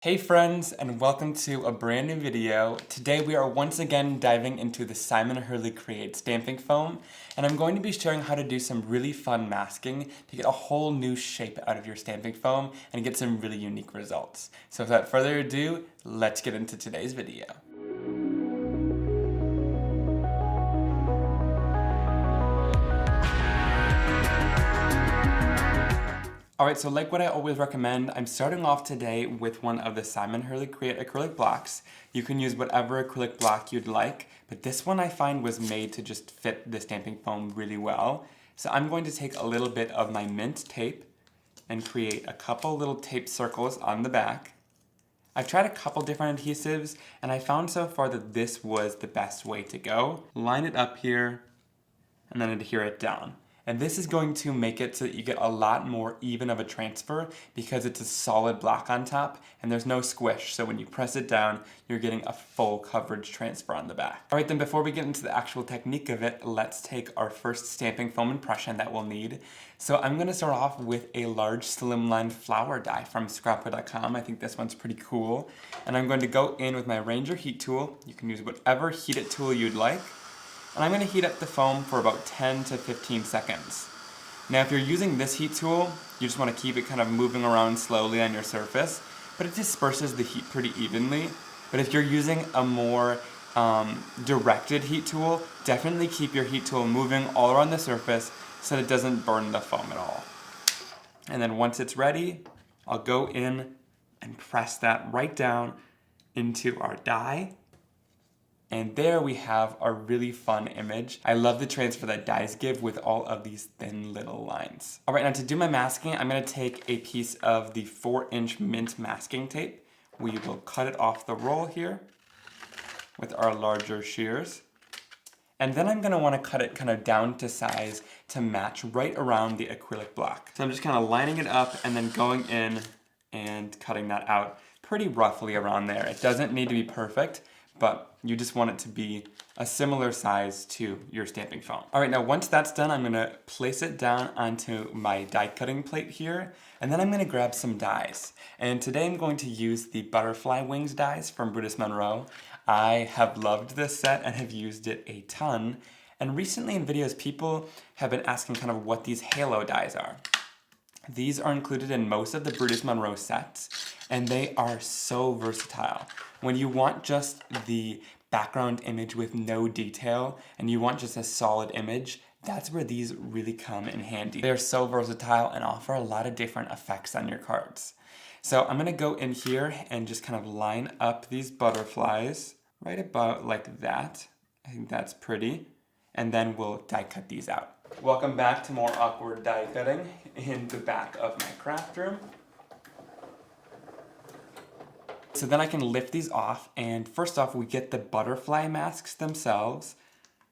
Hey friends, and welcome to a brand new video. Today we are once again diving into the Simon Hurley Create stamping foam, and I'm going to be showing how to do some really fun masking to get a whole new shape out of your stamping foam and get some really unique results. So without further ado, let's get into today's video. Alright, so like what I always recommend, I'm starting off today with one of the Simon Hurley Create acrylic blocks. You can use whatever acrylic block you'd like, but this one I find was made to just fit the stamping foam really well. So I'm going to take a little bit of my mint tape and create a couple little tape circles on the back. I've tried a couple different adhesives, and I found so far that this was the best way to go. Line it up here, and then adhere it down. And this is going to make it so that you get a lot more even of a transfer because it's a solid block on top and there's no squish. So when you press it down, you're getting a full coverage transfer on the back. All right, then before we get into the actual technique of it, let's take our first stamping foam impression that we'll need. So I'm gonna start off with a large Slimline flower die from Scrapper.com. I think this one's pretty cool. And I'm going to go in with my Ranger heat tool. You can use whatever heat it tool you'd like. And I'm going to heat up the foam for about 10 to 15 seconds. Now if you're using this heat tool, you just want to keep it kind of moving around slowly on your surface, but it disperses the heat pretty evenly. But if you're using a more directed heat tool, definitely keep your heat tool moving all around the surface so that it doesn't burn the foam at all. And then once it's ready, I'll go in and press that right down into our die. And there we have our really fun image. I love the transfer that dies give with all of these thin little lines. All right, now to do my masking, I'm gonna take a piece of the 4-inch mint masking tape. We will cut it off the roll here with our larger shears. And then I'm gonna wanna cut it kind of down to size to match right around the acrylic block. So I'm just kind of lining it up and then going in and cutting that out pretty roughly around there. It doesn't need to be perfect, but you just want it to be a similar size to your stamping foam. All right, now once that's done, I'm gonna place it down onto my die cutting plate here, and then I'm gonna grab some dies. And today I'm going to use the butterfly wings dies from Brutus Monroe. I have loved this set and have used it a ton. And recently in videos, people have been asking kind of what these halo dies are. These are included in most of the Brutus Monroe sets, and they are so versatile. When you want just the background image with no detail, and you want just a solid image, that's where these really come in handy. They're so versatile and offer a lot of different effects on your cards. So I'm gonna go in here and just kind of line up these butterflies right about like that. I think that's pretty. And then we'll die cut these out. Welcome back to more awkward die cutting in the back of my craft room. So then I can lift these off, and first off we get the butterfly masks themselves,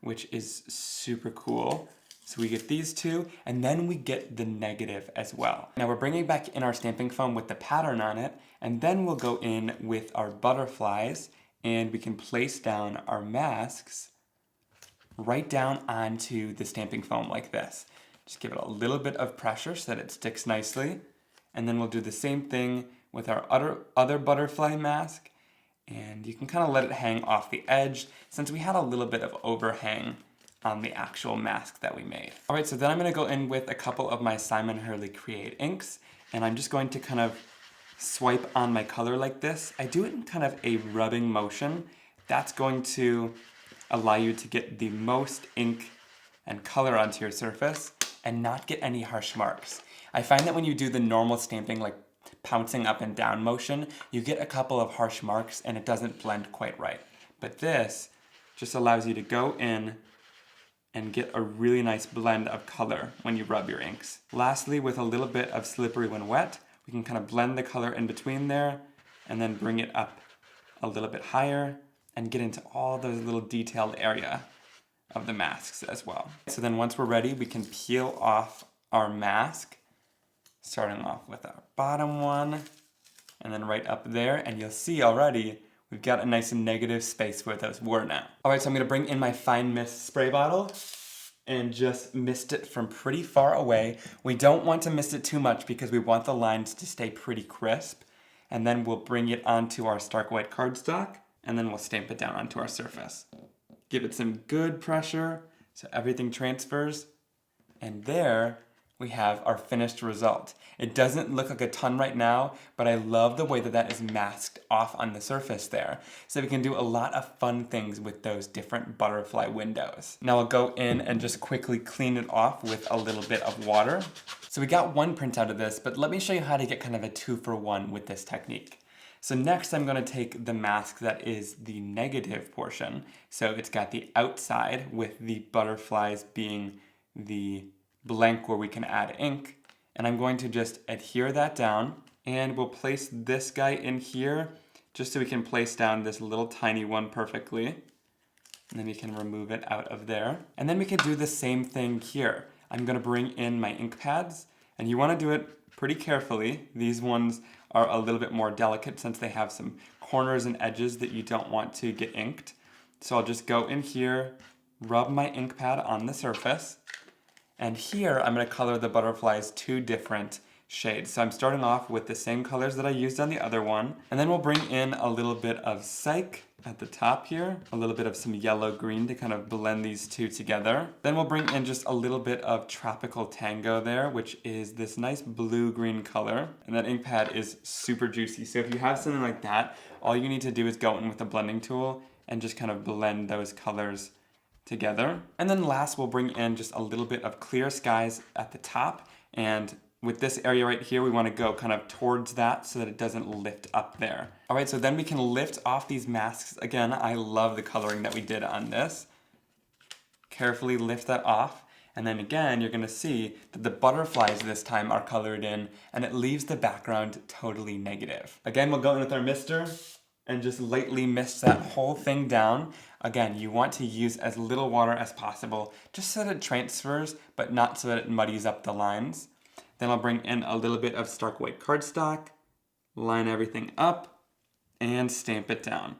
which is super cool. So we get these two, and then we get the negative as well. Now we're bringing back in our stamping foam with the pattern on it, and then we'll go in with our butterflies, and we can place down our masks right down onto the stamping foam like this. Just give it a little bit of pressure so that it sticks nicely. And then we'll do the same thing with our other butterfly mask. And you can kind of let it hang off the edge since we had a little bit of overhang on the actual mask that we made. All right, so then I'm gonna go in with a couple of my Simon Hurley Create inks, and I'm just going to kind of swipe on my color like this. I do it in kind of a rubbing motion. That's going to allow you to get the most ink and color onto your surface and not get any harsh marks. I find that when you do the normal stamping, like pouncing up and down motion, you get a couple of harsh marks and it doesn't blend quite right. But this just allows you to go in and get a really nice blend of color when you rub your inks. Lastly, with a little bit of slippery when wet, we can kind of blend the color in between there and then bring it up a little bit higher and get into all those little detailed area of the masks as well. So then once we're ready, we can peel off our mask, starting off with our bottom one, and then right up there, and you'll see already we've got a nice negative space where those were now. All right, so I'm gonna bring in my fine mist spray bottle and just mist it from pretty far away. We don't want to mist it too much because we want the lines to stay pretty crisp. and then we'll bring it onto our stark white cardstock, and then we'll stamp it down onto our surface. Give it some good pressure so everything transfers, and there we have our finished result. It doesn't look like a ton right now, but I love the way that that is masked off on the surface there. So we can do a lot of fun things with those different butterfly windows. Now I'll go in and just quickly clean it off with a little bit of water. So we got one print out of this, but let me show you how to get kind of a 2-for-1 with this technique. So next I'm going to take the mask that is the negative portion. So it's got the outside with the butterflies being the blank where we can add ink, and I'm going to just adhere that down, and we'll place this guy in here just so we can place down this little tiny one perfectly, and then we can remove it out of there. And then we can do the same thing here. I'm going to bring in my ink pads, and you want to do it pretty carefully. These ones are a little bit more delicate since they have some corners and edges that you don't want to get inked. So I'll just go in here, rub my ink pad on the surface, and here I'm going to color the butterflies 2 different shades. So I'm starting off with the same colors that I used on the other one, and then we'll bring in a little bit of Psych at the top here, a little bit of some yellow green to kind of blend these two together. Then we'll bring in just a little bit of Tropical Tango there, which is this nice blue-green color, and that ink pad is super juicy. So if you have something like that, all you need to do is go in with a blending tool and just kind of blend those colors together. And then last we'll bring in just a little bit of Clear Skies at the top, and with this area right here we want to go kind of towards that so that it doesn't lift up there. Alright, so then we can lift off these masks. Again, I love the coloring that we did on this. Carefully lift that off, and then again you're going to see that the butterflies this time are colored in and it leaves the background totally negative. Again, we'll go in with our mister and just lightly mist that whole thing down. Again, you want to use as little water as possible, just so that it transfers, but not so that it muddies up the lines. Then I'll bring in a little bit of stark white cardstock, line everything up, and stamp it down.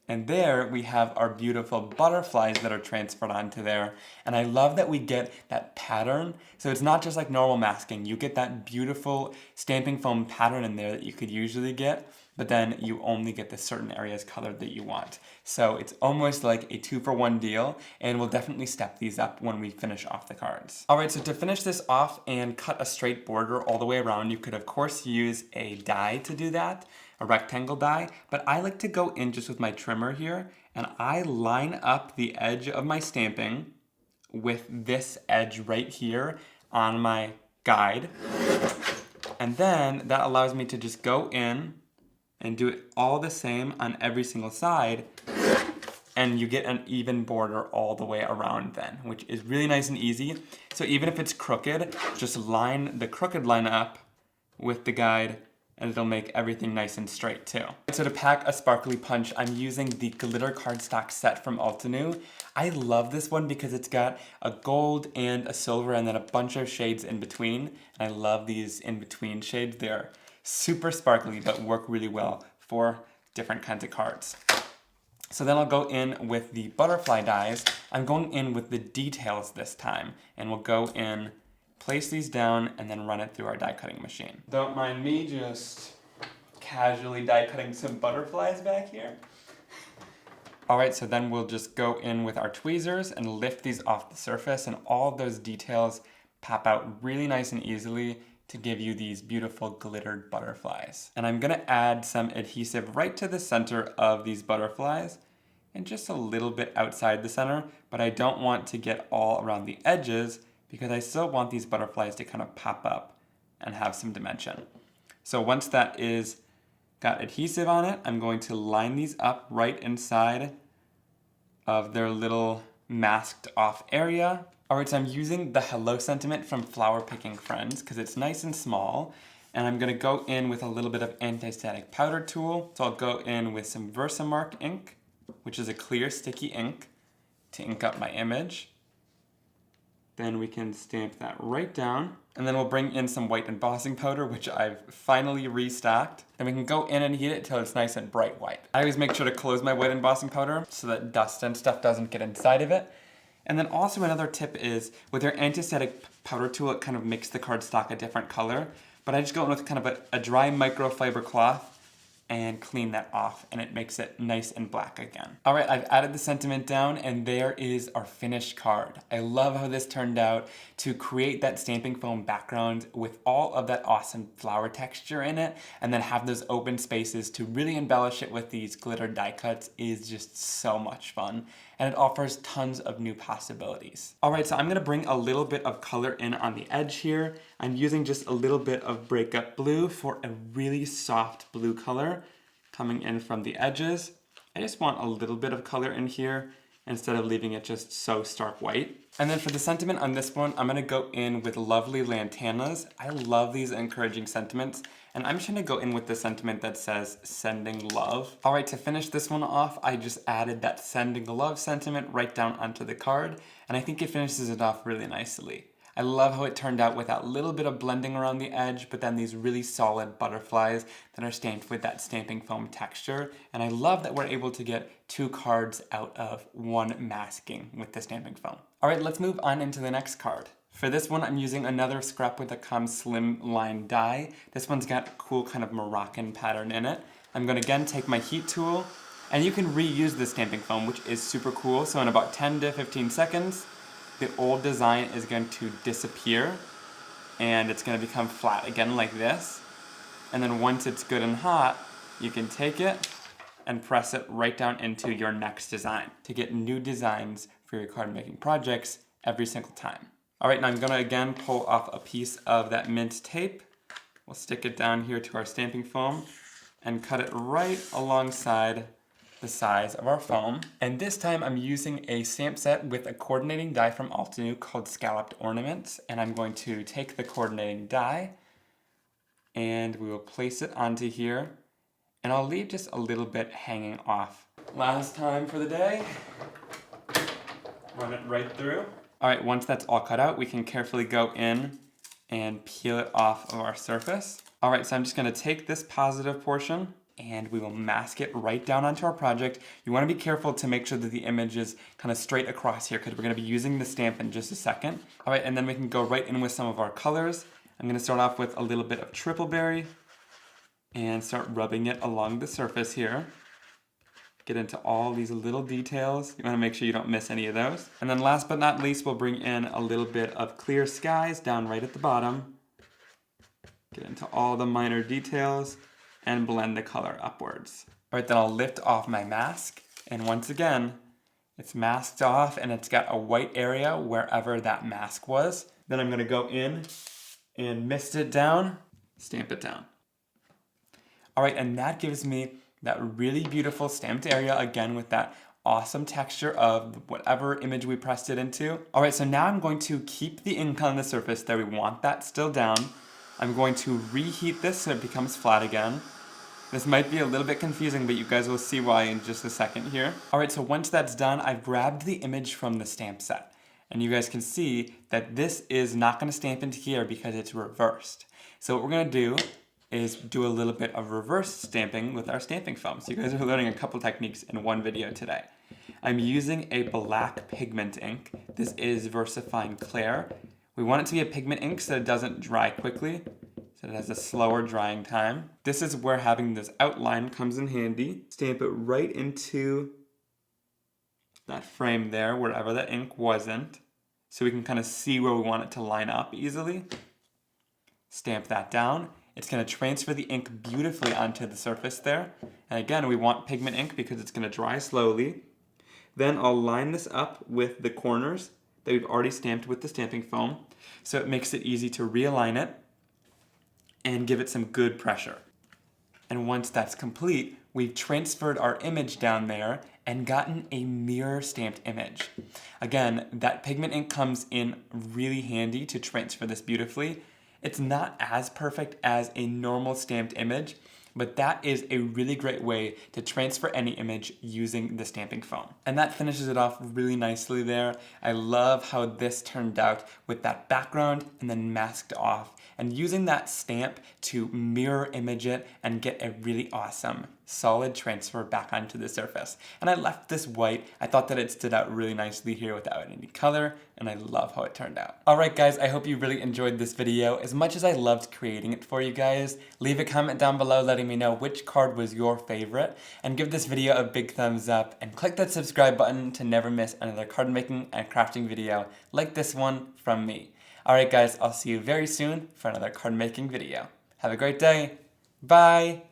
And there we have our beautiful butterflies that are transferred onto there. And I love that we get that pattern. So it's not just like normal masking. You get that beautiful stamping foam pattern in there that you could usually get, but then you only get the certain areas colored that you want. So it's almost like a 2-for-1 deal, and we'll definitely step these up when we finish off the cards. Alright, so to finish this off and cut a straight border all the way around, you could of course use a die to do that, a rectangle die, but I like to go in just with my trimmer here, and I line up the edge of my stamping with this edge right here on my guide. And then that allows me to just go in and do it all the same on every single side, and you get an even border all the way around then, which is really nice and easy. So even if it's crooked, just line the crooked line up with the guide, and it'll make everything nice and straight too. So to pack a sparkly punch, I'm using the glitter cardstock set from Altenew. I love this one because it's got a gold and a silver and then a bunch of shades in between. And I love these in between shades. They're super sparkly but work really well for different kinds of cards. So then I'll go in with the butterfly dies. I'm going in with the details this time, and we'll go in, place these down, and then run it through our die cutting machine. Don't mind me just casually die cutting some butterflies back here. Alright, so then we'll just go in with our tweezers and lift these off the surface, and all those details pop out really nice and easily to give you these beautiful glittered butterflies. And I'm gonna add some adhesive right to the center of these butterflies and just a little bit outside the center, but I don't want to get all around the edges because I still want these butterflies to kind of pop up and have some dimension. So once that is got adhesive on it, I'm going to line these up right inside of their little masked off area. Alright, so I'm using the Hello sentiment from Flower Picking Friends because it's nice and small, and I'm going to go in with a little bit of anti-static powder tool. So I'll go in with some Versamark ink, which is a clear sticky ink, to ink up my image. Then we can stamp that right down, and then we'll bring in some white embossing powder, which I've finally restocked. Then we can go in and heat it till it's nice and bright white. I always make sure to close my white embossing powder so that dust and stuff doesn't get inside of it. And then also another tip is, with your anti-static powder tool, it kind of makes the cardstock a different color. but I just go in with kind of a dry microfiber cloth and clean that off, and it makes it nice and black again. All right, I've added the sentiment down, and there is our finished card. I love how this turned out to create that stamping foam background with all of that awesome flower texture in it, and then have those open spaces to really embellish it with these glitter die cuts is just so much fun, and it offers tons of new possibilities. All right, so I'm gonna bring a little bit of color in on the edge here. I'm using just a little bit of breakup blue for a really soft blue color coming in from the edges. I just want a little bit of color in here instead of leaving it just so stark white. And then for the sentiment on this one, I'm gonna go in with Lovely Lantanas. I love these encouraging sentiments, and I'm just gonna go in with the sentiment that says sending love. All right, to finish this one off, I just added that sending love sentiment right down onto the card, and I think it finishes it off really nicely. I love how it turned out with that little bit of blending around the edge, but then these really solid butterflies that are stamped with that stamping foam texture. And I love that we're able to get 2 cards out of 1 masking with the stamping foam. All right, let's move on into the next card. For this one, I'm using another scrap with a Slimline die. This one's got a cool kind of Moroccan pattern in it. I'm gonna again take my heat tool, and you can reuse the stamping foam, which is super cool. So in about 10 to 15 seconds, the old design is going to disappear, and it's going to become flat again like this. And then once it's good and hot, you can take it and press it right down into your next design to get new designs for your card making projects every single time. All right, now I'm going to again pull off a piece of that mint tape. We'll stick it down here to our stamping foam and cut it right alongside the size of our foam. And this time I'm using a stamp set with a coordinating die from Altenew called Scalloped Ornaments, and I'm going to take the coordinating die and we will place it onto here, and I'll leave just a little bit hanging off. Last time for the day, run it right through. All right, once that's all cut out, we can carefully go in and peel it off of our surface. All right, so I'm just gonna take this positive portion and we will mask it right down onto our project. You want to be careful to make sure that the image is kind of straight across here because we're going to be using the stamp in just a second. All right, and then we can go right in with some of our colors. I'm going to start off with a little bit of triple berry and start rubbing it along the surface here. Get into all these little details. You want to make sure you don't miss any of those. And then last but not least, we'll bring in a little bit of clear skies down right at the bottom. Get into all the minor details and blend the color upwards. All right, then I'll lift off my mask, and once again, it's masked off and it's got a white area wherever that mask was. Then I'm gonna go in and mist it down, stamp it down. All right, and that gives me that really beautiful stamped area again with that awesome texture of whatever image we pressed it into. All right, so now I'm going to keep the ink on the surface there. We want that still down. I'm going to reheat this so it becomes flat again. This might be a little bit confusing, but you guys will see why in just a second here. All right, so once that's done, I've grabbed the image from the stamp set. And you guys can see that this is not gonna stamp into here because it's reversed. So what we're gonna do is do a little bit of reverse stamping with our stamping foam. So you guys are learning a couple techniques in one video today. I'm using a black pigment ink. This is VersaFine Clair. We want it to be a pigment ink so it doesn't dry quickly, so it has a slower drying time. This is where having this outline comes in handy. Stamp it right into that frame there, wherever the ink wasn't, so we can kind of see where we want it to line up easily. Stamp that down. It's going to transfer the ink beautifully onto the surface there. And again, we want pigment ink because it's going to dry slowly. Then I'll line this up with the corners that we've already stamped with the stamping foam, so it makes it easy to realign it and give it some good pressure. And once that's complete, we've transferred our image down there and gotten a mirror stamped image. Again, that pigment ink comes in really handy to transfer this beautifully. It's not as perfect as a normal stamped image, but that is a really great way to transfer any image using the stamping foam. And that finishes it off really nicely there. I love how this turned out with that background and then masked off, and using that stamp to mirror image it and get a really awesome solid transfer back onto the surface. And I left this white. I thought that it stood out really nicely here without any color, and I love how it turned out. Alright guys, I hope you really enjoyed this video. As much as I loved creating it for you guys, leave a comment down below letting me know which card was your favorite, and give this video a big thumbs up, and click that subscribe button to never miss another card making and crafting video like this one from me. Alright guys, I'll see you very soon for another card making video. Have a great day. Bye!